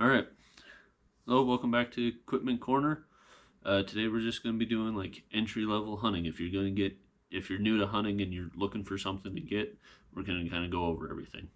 All right. Hello, welcome back to Equipment Corner. Today we're just going to be doing like entry level hunting. If you're new to hunting and you're looking for something to get, we're going to kind of go over everything.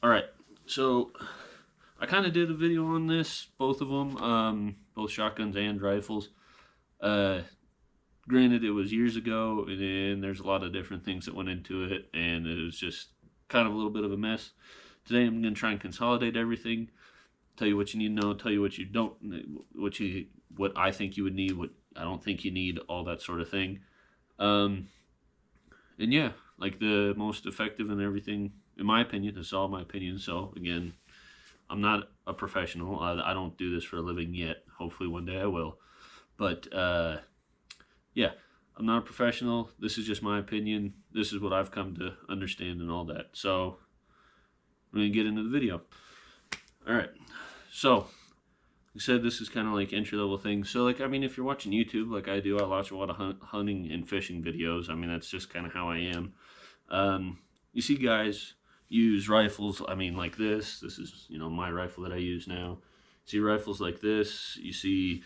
All right. So I kind of did a video on this, both of them, both shotguns and rifles. Uh, Granted, it was years ago, and there's a lot of different things that went into it, and it was just kind of a little bit of a mess. Today, I'm going to try and consolidate everything, tell you what you need to know, tell you what you don't, what I think you would need, what I don't think you need, all that sort of thing. Um, and yeah, like the most effective and everything, in my opinion, this is all my opinion. So again, I'm not a professional. I don't do this for a living yet. Hopefully one day I will. But yeah, I'm not a professional. This is just my opinion. This is what I've come to understand and all that. So we're going to get into the video. All right. So, like I said, this is kind of like entry level things. So, like, I mean, if you're watching YouTube, like I do, I watch a lot of hunting and fishing videos. I mean, that's just kind of how I am. You see guys use rifles. I mean, like this. This is, my rifle that I use now. You see rifles like this. You see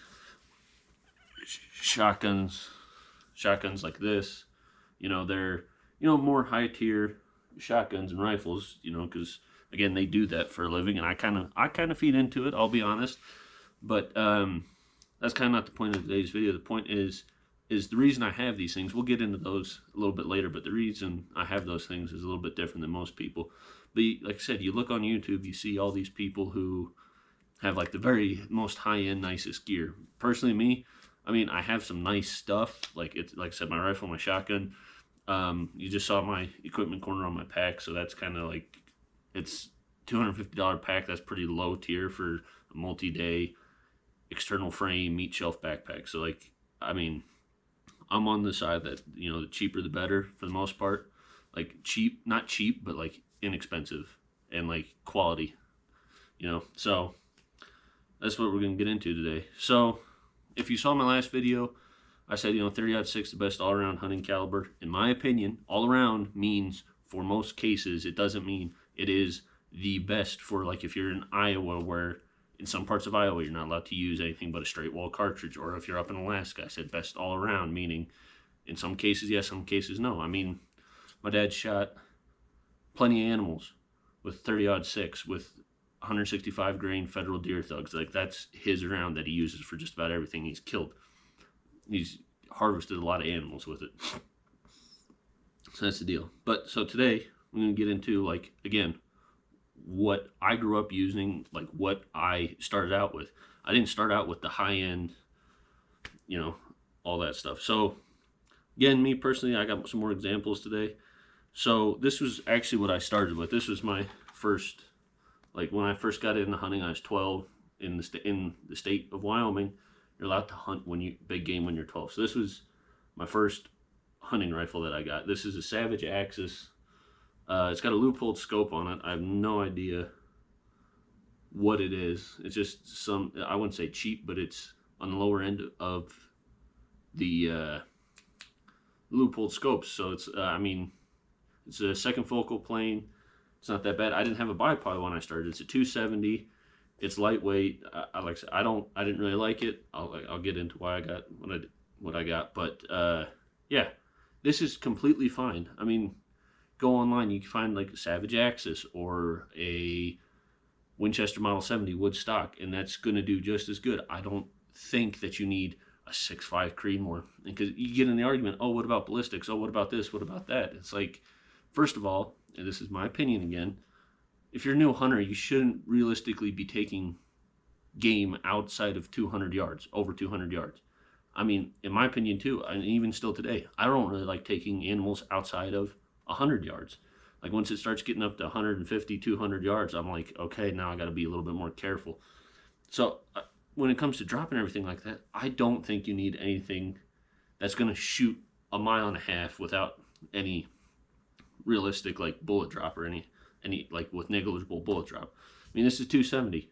shotguns like this. They're more high tier shotguns and rifles. Because again, they do that for a living, and I kind of feed into it. I'll be honest, but that's kind of not the point of today's video. The point is the reason I have these things. We'll get into those a little bit later, but the reason I have those things is a little bit different than most people. But like I said, you look on YouTube, you see all these people who have like the very most high-end, nicest gear. Personally, me, I mean, I have some nice stuff. Like I said, my rifle, my shotgun. You just saw my equipment corner on my pack, so that's kind of like, it's $250 pack. That's pretty low tier for a multi-day external frame meat shelf backpack. So like, I mean, I'm on the side that, the cheaper the better for the most part. Like cheap, not cheap, but like inexpensive and like quality, So that's what we're going to get into today. So if you saw my last video, I said, 30-06, the best all-around hunting caliber. In my opinion, all-around means for most cases, it doesn't mean it is the best for, like, if you're in Iowa, where in some parts of Iowa, you're not allowed to use anything but a straight wall cartridge. Or if you're up in Alaska, I said best all-around, meaning in some cases, yes, some cases, no. I mean, my dad shot plenty of animals with 30-06, with 165 grain federal deer thugs. Like, that's his round that he uses for just about everything he's killed. He's harvested a lot of animals with it. So that's the deal. But so today I'm going to get into, like, again, what I grew up using, like what I started out with. I didn't start out with the high end, all that stuff. So again, me personally, I got some more examples today. So this was actually what I started with. This was my first, like when I first got into hunting, I was 12 in the state of Wyoming. You're allowed to hunt big game when you're 12. So this was my first hunting rifle that I got. This is a Savage Axis. It's got a loopholed scope on it. I have no idea what it is. It's just I wouldn't say cheap, but it's on the lower end of the loopholed scopes. So it's, it's a second focal plane. It's not that bad. I didn't have a bipod when I started. It's a 270. It's lightweight. Like I said, I didn't really like it. I'll get into why I got what I got. But yeah, this is completely fine. I mean, go online, you can find like a Savage Axis or a Winchester Model 70 wood stock, and that's going to do just as good. I don't think that you need a 6.5 Creedmoor, because you get in the argument, oh, what about ballistics? Oh, what about this? What about that? It's like, first of all, and this is my opinion again, if you're a new hunter, you shouldn't realistically be taking game outside of 200 yards, over 200 yards. I mean, in my opinion too, and even still today, I don't really like taking animals outside of 100 yards. Like once it starts getting up to 150, 200 yards, I'm like, okay, now I got to be a little bit more careful. So when it comes to dropping everything like that, I don't think you need anything that's going to shoot a mile and a half without any realistic like bullet drop or any like with negligible bullet drop. I mean, this is 270.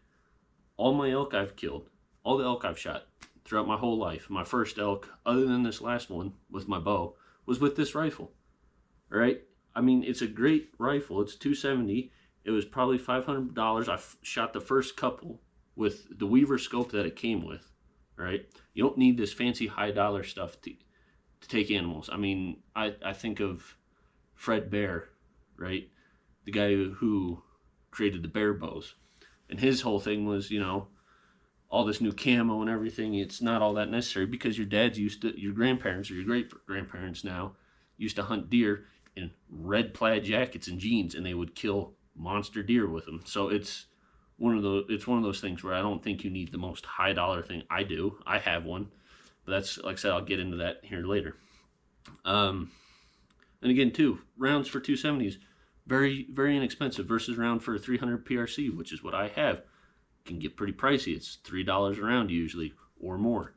All my elk I've killed, all the elk I've shot throughout my whole life, my first elk, other than this last one with my bow, was with this rifle. All right. I mean, it's a great rifle. It's 270. It was probably $500. I shot the first couple with the Weaver scope that it came with. All right. You don't need this fancy high dollar stuff to take animals. I mean, I think of Fred Bear, right? The guy who created the bear bows. And his whole thing was, you know, all this new camo and everything. It's not all that necessary because your grandparents or your great grandparents now used to hunt deer in red plaid jackets and jeans, and they would kill monster deer with them. So it's one of those things where I don't think you need the most high dollar thing. I do. I have one, but that's, like I said, I'll get into that here later. And again, too, rounds for 270s, very, very inexpensive versus round for a 300 PRC, which is what I have. Can get pretty pricey. It's $3 a round usually or more.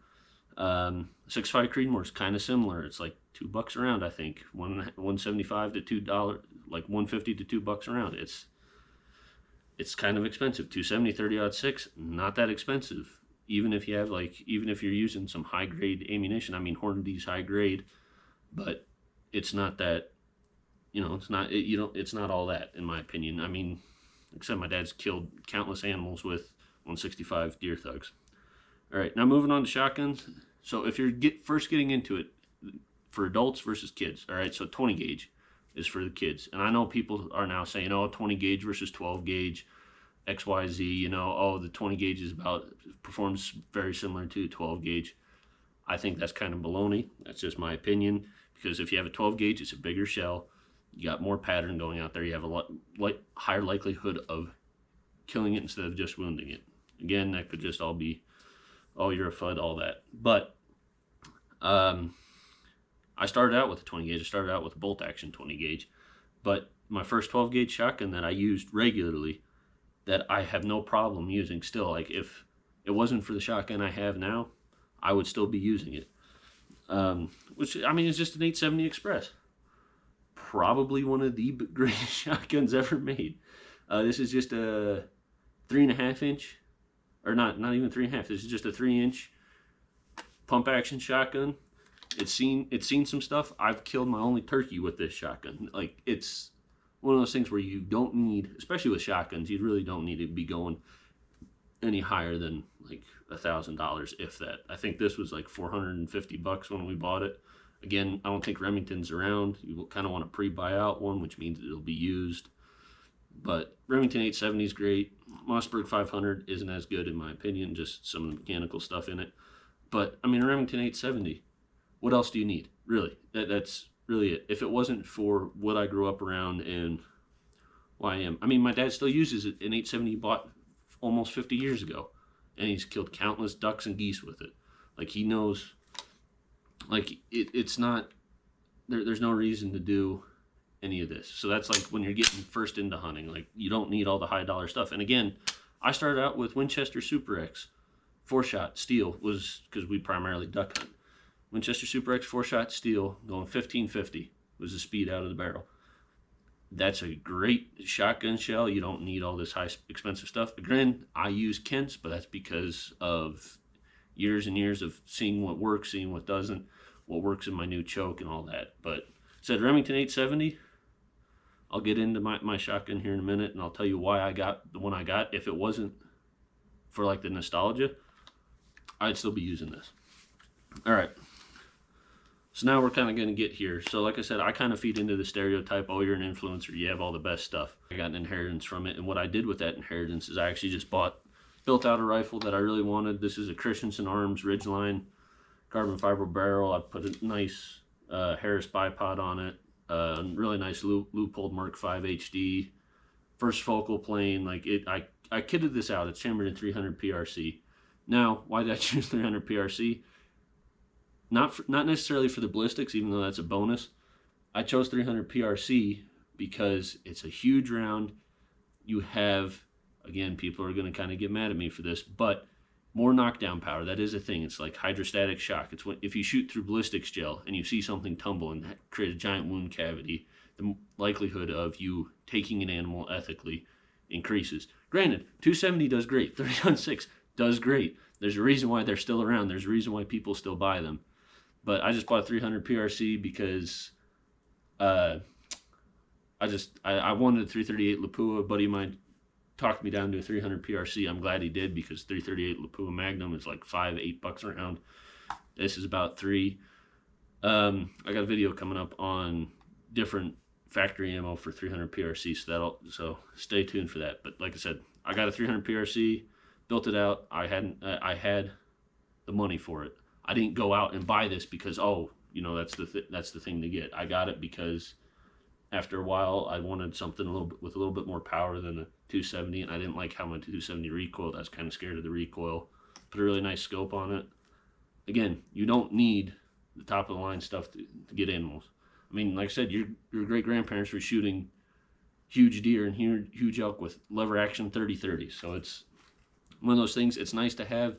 6.5 Creedmoor is kind of similar. It's like $2 a round, I think. $1.75 to $2, like $1.50 to $2 a round. It's kind of expensive. 270 30-06, not that expensive. Even if you're using some high grade ammunition. I mean, Hornady's high grade, but it's not that. It's not all that, in my opinion. I mean, like I said, my dad's killed countless animals with 165 Deer Thugs. All right, now moving on to shotguns. So if you're first getting into it, for adults versus kids, all right, so 20 gauge is for the kids. And I know people are now saying, oh, 20 gauge versus 12 gauge, XYZ, the 20 gauge performs very similar to 12 gauge. I think that's kind of baloney. That's just my opinion, because if you have a 12 gauge, it's a bigger shell. You got more pattern going out there. You have a higher likelihood of killing it instead of just wounding it. Again, that could just all be, oh, you're a FUD, all that. But I started out with a 20 gauge. I started out with a bolt action 20 gauge. But my first 12 gauge shotgun that I used regularly, that I have no problem using still, like if it wasn't for the shotgun I have now, I would still be using it. Which, I mean, is just an 870 Express. Probably one of the greatest shotguns ever made. This is just a 3.5 inch, or not even 3.5. This is just a 3-inch pump action shotgun. It's seen some stuff. I've killed my only turkey with this shotgun. Like, it's one of those things where you don't need, especially with shotguns, you really don't need to be going any higher than like $1,000, if that. I think this was like $450 when we bought it. Again, I don't think Remington's around. You kind of want to pre-buy out one, which means it'll be used. But Remington 870 is great. Mossberg 500 isn't as good in my opinion, just some of the mechanical stuff in it. But, I mean, Remington 870, what else do you need? Really, that's really it. If it wasn't for what I grew up around and who I am. I mean, my dad still uses it, an 870 he bought almost 50 years ago. And he's killed countless ducks and geese with it. Like, he knows, like, it's not, there's no reason to do any of this. So that's like when you're getting first into hunting, like, you don't need all the high dollar stuff. And again, I started out with Winchester Super X 4-shot steel, was because we primarily duck hunt. Winchester Super X 4-shot steel going 1550 was the speed out of the barrel. That's a great shotgun shell. You don't need all this high expensive stuff. Again, I use Kent's, but that's because of years and years of seeing what works, seeing what doesn't, what works in my new choke and all that. But said Remington 870, I'll get into my shotgun here in a minute, and I'll tell you why I got the one I got. If it wasn't for like the nostalgia, I'd still be using this. All right. So now we're kind of going to get here. So like I said, I kind of feed into the stereotype, oh, you're an influencer, you have all the best stuff. I got an inheritance from it, and what I did with that inheritance is I actually just built out a rifle that I really wanted. This is a Christensen Arms Ridgeline carbon fiber barrel. I put a nice Harris bipod on it, really nice Leupold Mark V HD, first focal plane. Like I kitted this out. It's chambered in 300 PRC. Now, why did I choose 300 PRC? Not necessarily for the ballistics, even though that's a bonus. I chose 300 PRC because it's a huge round. You have, again, people are going to kind of get mad at me for this, but more knockdown power. That is a thing. It's like hydrostatic shock. It's if you shoot through ballistics gel and you see something tumble and create a giant wound cavity, the likelihood of you taking an animal ethically increases. Granted, 270 does great. 30-6 does great. There's a reason why they're still around. There's a reason why people still buy them. But I just bought a 300 PRC because I wanted a 338 Lapua. A buddy of mine talked me down to a 300 PRC. I'm glad he did, because 338 Lapua Magnum is like $5-8 around. This is about $3. I got a video coming up on different factory ammo for 300 PRC, so stay tuned for that. But like I said, I got a 300 PRC, built it out. I had the money for it. I didn't go out and buy this because, that's the thing to get. I got it because after a while I wanted something with a little bit more power than a 270, and I didn't like how my 270 recoiled. I was kind of scared of the recoil. Put a really nice scope on it. Again, you don't need the top of the line stuff to get animals. I mean, like I said, your great grandparents were shooting huge deer and huge elk with lever action 30-30. So it's one of those things. It's nice to have,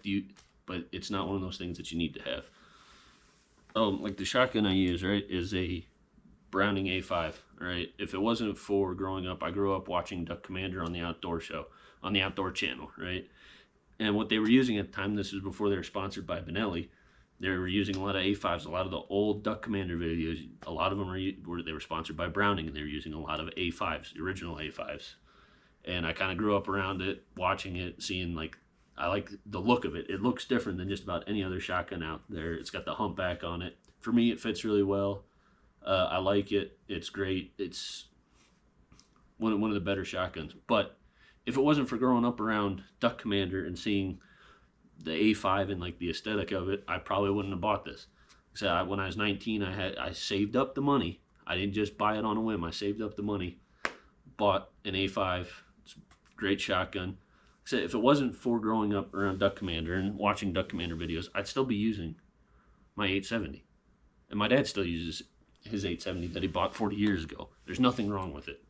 but it's not one of those things that you need to have. Like the shotgun I use, right, is a Browning A5. Right. If it wasn't for growing up, I grew up watching Duck Commander on the Outdoor Show, on the Outdoor Channel, right? And what they were using at the time, this was before they were sponsored by Benelli, they were using a lot of A5s, a lot of the old Duck Commander videos. A lot of them they were sponsored by Browning, and they were using a lot of A5s, the original A5s. And I kind of grew up around it, watching it, seeing, like, I like the look of it. It looks different than just about any other shotgun out there. It's got the humpback on it. For me, it fits really well. I like it. It's great. It's one of the better shotguns. But if it wasn't for growing up around Duck Commander and seeing the A5 and like the aesthetic of it, I probably wouldn't have bought this. So when I was 19, I saved up the money. I didn't just buy it on a whim. I saved up the money, bought an A5. It's a great shotgun. So if it wasn't for growing up around Duck Commander and watching Duck Commander videos, I'd still be using my 870. And my dad still uses his 870 that he bought 40 years ago. There's nothing wrong with it.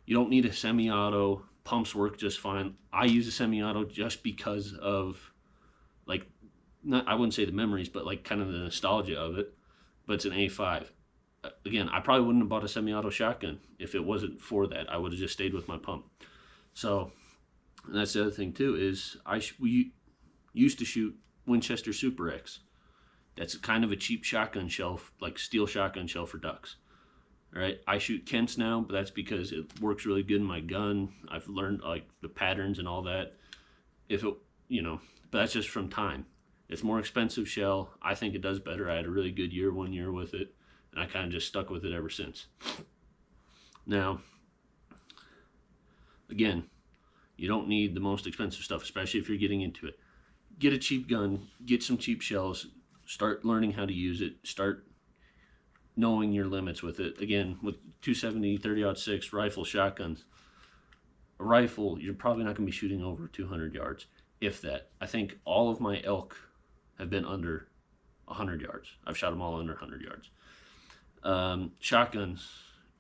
You don't need a semi-auto. Pumps work just fine. I use a semi-auto just because of, like, I wouldn't say the memories, but like kind of the nostalgia of it. But it's an A5. Again, I probably wouldn't have bought a semi-auto shotgun if it wasn't for that. I would have just stayed with my pump. So, and that's the other thing too, is we used to shoot Winchester Super X. That's kind of a cheap shotgun shell, like steel shotgun shell for ducks. All right, I shoot Kent's now, but that's because it works really good in my gun. I've learned like the patterns and all that. But that's just from time. It's more expensive shell. I think it does better. I had a really good year one year with it, and I kind of just stuck with it ever since. Now, again, you don't need the most expensive stuff, especially if you're getting into it. Get a cheap gun, get some cheap shells, start learning how to use it, start knowing your limits with it. Again, with 270, 30-06 rifle shotguns, a rifle, you're probably not going to be shooting over 200 yards, if that. I think all of my elk have been under 100 yards. I've shot them all under 100 yards. Shotguns,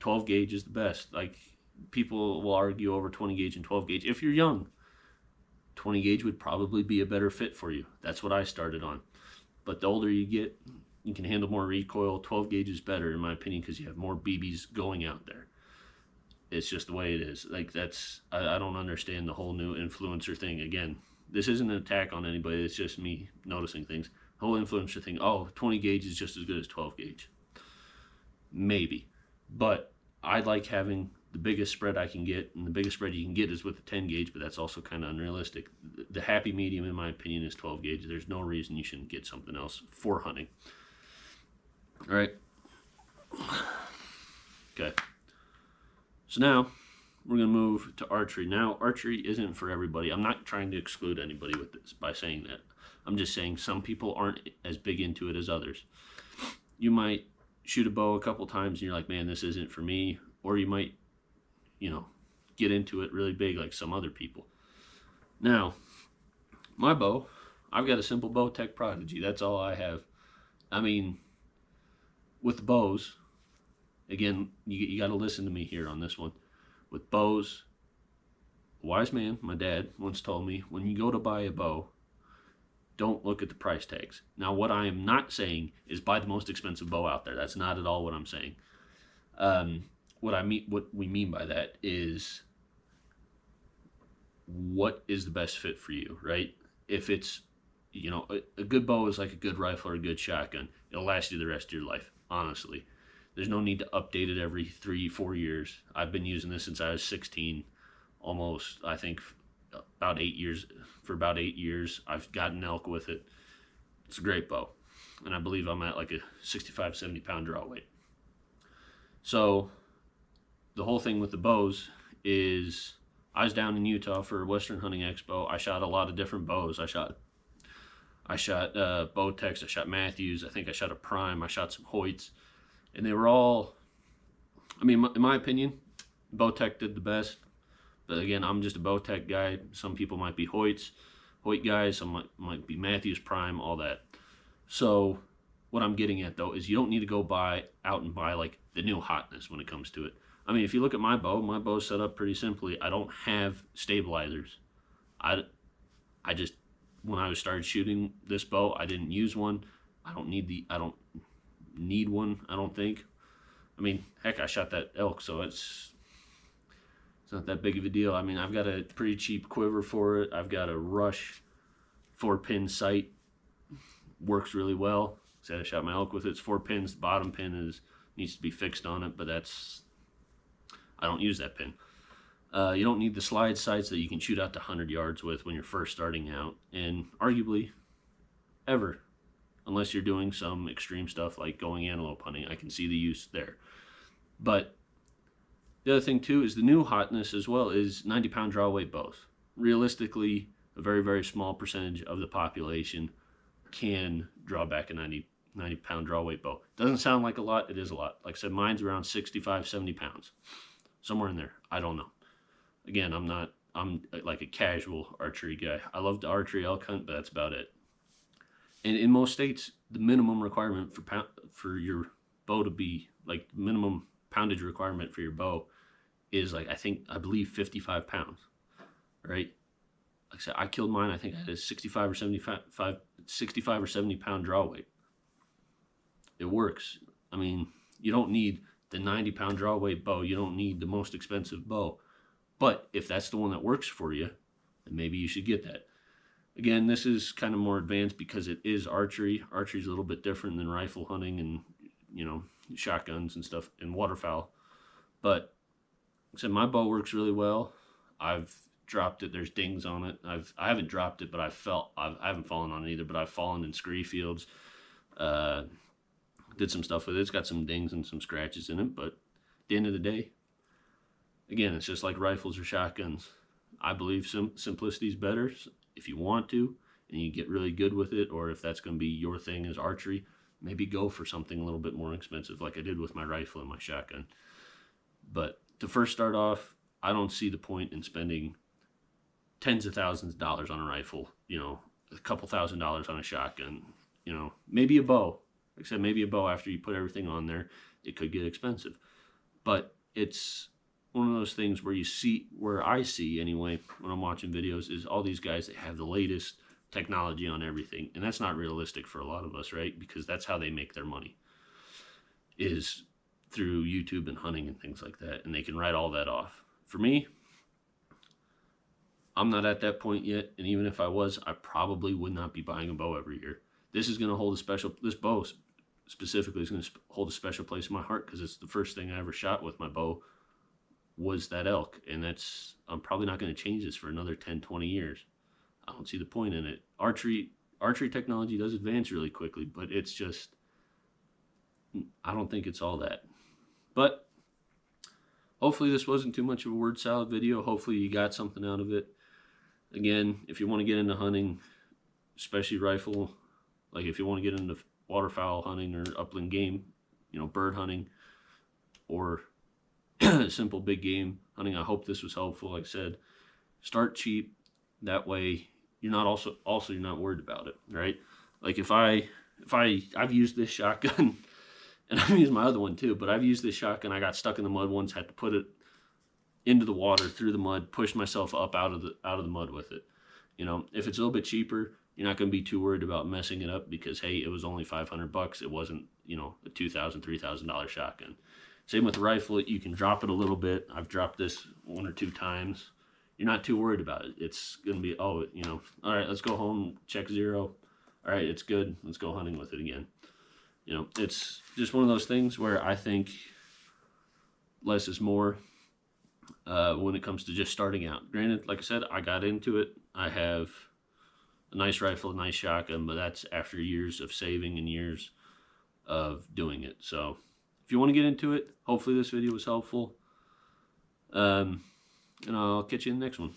12 gauge is the best. Like, people will argue over 20 gauge and 12 gauge. If you're young, 20 gauge would probably be a better fit for you. That's what I started on. But the older you get, you can handle more recoil. 12 gauge is better, in my opinion, because you have more BBs going out there. It's just the way it is. Like, I don't understand the whole new influencer thing. Again, this isn't an attack on anybody. It's just me noticing things. The whole influencer thing, 20 gauge is just as good as 12 gauge. Maybe. But I like having the biggest spread I can get, and the biggest spread you can get is with the 10 gauge, but that's also kind of unrealistic. The happy medium, in my opinion, is 12 gauge. There's no reason you shouldn't get something else for hunting. All right. Okay. So now we're going to move to archery. Now, archery isn't for everybody. I'm not trying to exclude anybody with this by saying that. I'm just saying some people aren't as big into it as others. You might shoot a bow a couple times and you're like, man, this isn't for me. Or you might, get into it really big like some other people. Now, my bow, I've got a simple bow tech Prodigy. That's all I have. I mean, with the bows, again, you got to listen to me here on this one. With bows, a wise man, my dad, once told me, when you go to buy a bow, don't look at the price tags. Now, what I am not saying is buy the most expensive bow out there. That's not at all what I'm saying. what we mean by that is what is the best fit for you, right? If it's, a good bow is like a good rifle or a good shotgun. It'll last you the rest of your life, honestly. There's no need to update it every 3-4 years. I've been using this since I was 16, almost, I think, about 8 years. For about 8 years, I've gotten elk with it. It's a great bow. And I believe I'm at like a 65, 70 pound draw weight. So the whole thing with the bows is I was down in Utah for Western Hunting Expo. I shot a lot of different bows. I shot Bowtex, I shot Matthews, I think I shot a Prime, I shot some Hoyts, and they were all, I mean, in my opinion, Bowtech did the best. But again, I'm just a Bowtech guy. Some people might be Hoyt guys, some might be Matthews, Prime, all that. So what I'm getting at though is you don't need to go out and buy like the new hotness when it comes to it. I mean, if you look at my bow's set up pretty simply. I don't have stabilizers. I just, when I started shooting this bow, I didn't use one. I don't need one, I don't think. I mean, heck, I shot that elk, so it's not that big of a deal. I mean, I've got a pretty cheap quiver for it. I've got a Rush 4-pin sight. Works really well. Said I shot my elk with it. It's 4 pins. The bottom pin needs to be fixed on it, but I don't use that pin. You don't need the slide sights that you can shoot out to 100 yards with when you're first starting out, and arguably ever, unless you're doing some extreme stuff like going antelope hunting. I can see the use there. But the other thing too is the new hotness as well is 90 pound draw weight bows. Realistically, a very, very small percentage of the population can draw back a 90 pound draw weight bow. Doesn't sound like a lot, it is a lot. Like I said, mine's around 65, 70 pounds. Somewhere in there, I don't know. Again, I'm like a casual archery guy. I love to archery elk hunt, but that's about it. And in most states, the minimum requirement for your bow to be, like, the minimum poundage requirement for your bow is like, I believe 55 pounds, right? Like I said, I killed mine, I think I had a 65 or 70 pound draw weight. It works. I mean, you don't need the 90 pound draw weight bow. You don't need the most expensive bow. But if that's the one that works for you, then maybe you should get that. Again, this is kind of more advanced because it is archery. Archery is a little bit different than rifle hunting and, shotguns and stuff and waterfowl. But like I said, my bow works really well. I've dropped it. There's dings on it. I haven't dropped it, but I haven't fallen on it either, but I've fallen in scree fields. Did some stuff with it. It's got some dings and some scratches in it, but at the end of the day, again, it's just like rifles or shotguns. I believe simplicity is better if you want to, and you get really good with it, or if that's going to be your thing as archery, maybe go for something a little bit more expensive like I did with my rifle and my shotgun. But to first start off, I don't see the point in spending tens of thousands of dollars on a rifle, a couple $1,000s on a shotgun, maybe a bow. Like I said, maybe a bow after you put everything on there, it could get expensive. But it's one of those things where I see anyway, when I'm watching videos, is all these guys that have the latest technology on everything. And that's not realistic for a lot of us, right? Because that's how they make their money, is through YouTube and hunting and things like that. And they can write all that off. For me, I'm not at that point yet. And even if I was, I probably would not be buying a bow every year. This bow specifically is going to hold a special place in my heart because it's the first thing I ever shot with my bow was that elk. And I'm probably not going to change this for another 10, 20 years. I don't see the point in it. Archery technology does advance really quickly, but it's just, I don't think it's all that. But hopefully this wasn't too much of a word salad video. Hopefully you got something out of it. Again, if you want to get into hunting, especially rifle, like if you want to get into waterfowl hunting or upland game, bird hunting, or simple big game hunting, I hope this was helpful. Like I said, start cheap. That way you're not you're not worried about it, right? Like I've used this shotgun and I've used my other one too, but I've used this shotgun. I got stuck in the mud once, had to put it into the water, through the mud, push myself up out of the mud with it. If it's a little bit cheaper, you're not going to be too worried about messing it up because, hey, it was only $500. It wasn't, a $2,000, $3,000 shotgun. Same with the rifle. You can drop it a little bit. I've dropped this 1 or 2 times. You're not too worried about it. It's going to be, oh, you know, all right, let's go home, check 0. All right, it's good. Let's go hunting with it again. You know, it's just one of those things where I think less is more when it comes to just starting out. Granted, like I said, I got into it. I have a nice rifle, a nice shotgun, but that's after years of saving and years of doing it. So if you want to get into it, hopefully this video was helpful. And I'll catch you in the next one.